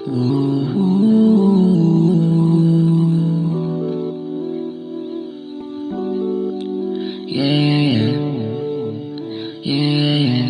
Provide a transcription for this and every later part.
Yeah, yeah, yeah.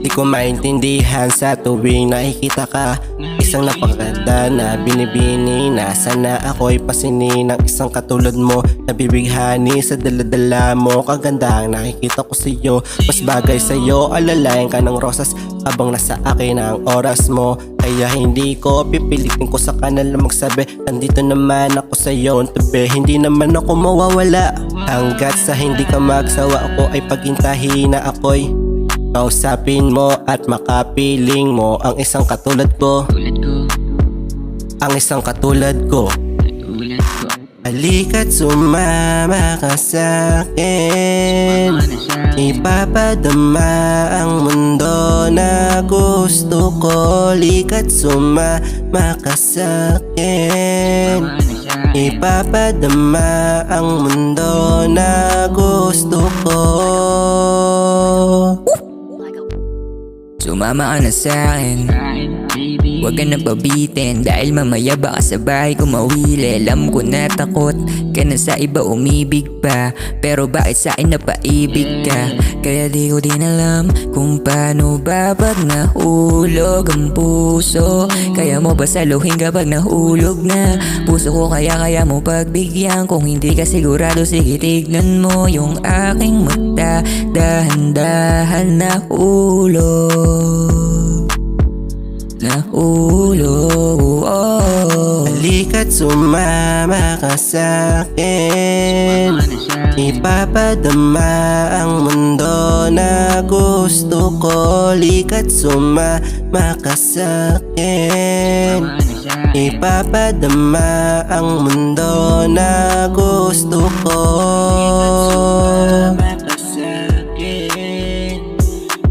Di ko maintindihan sa tuwing nakikita ka. Isang napakaganda na binibini. Nasana ako'y pasini ng isang katulad mo. Nabibighani sa daladala mo. Kaganda ang nakikita ko sa'yo. Mas bagay sa'yo, alalayan ka ng rosas habang nasa akin ang oras mo. Kaya hindi ko pipilitin ko sa kanila magsabi, nandito naman ako sa'yo ang tabi. Hindi naman ako mawawala hanggat sa hindi ka magsawa. Ako ay paghintahin na ako'y kausapin mo at makapiling mo ang isang katulad ko. Ang isang katulad ko. Halika't sumama ka sa'kin. Ipapadama ang mundo na gusto ko. Halika't sumama ka sa'kin. Ipapadama ang mundo na gusto ko. Sumama ka na sa'kin, huwag ka na pabitin. Dahil mamaya baka sa bahay ko mawili. Alam ko na takot ka na sa iba umibig pa, pero bakit sa'kin napaibig ka? Kaya di ko din alam kung paano ba pag nahulog ang puso. Kaya mo ba saluhin kapag nahulog na puso ko? Kaya mo pagbigyan. Kung hindi ka sigurado, sige tignan mo yung aking mata. Dahan-dahan nahulog, oh. Halika't sumama ka sa'kin. Ipapadama ang mundo na gusto ko. Halika't sumama ka sa'kin. Ipapadama ang mundo na gusto ko.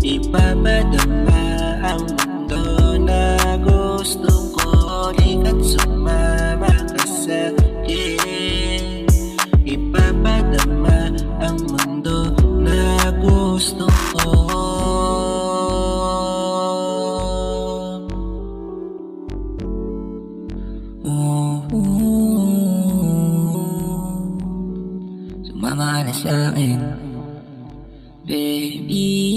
Ipapadama ang mundo na gusto ko. Halika't sumama ka sa'kin. Ipapadama ang mundo na gusto ko. Sumama ka na sa'kin, baby.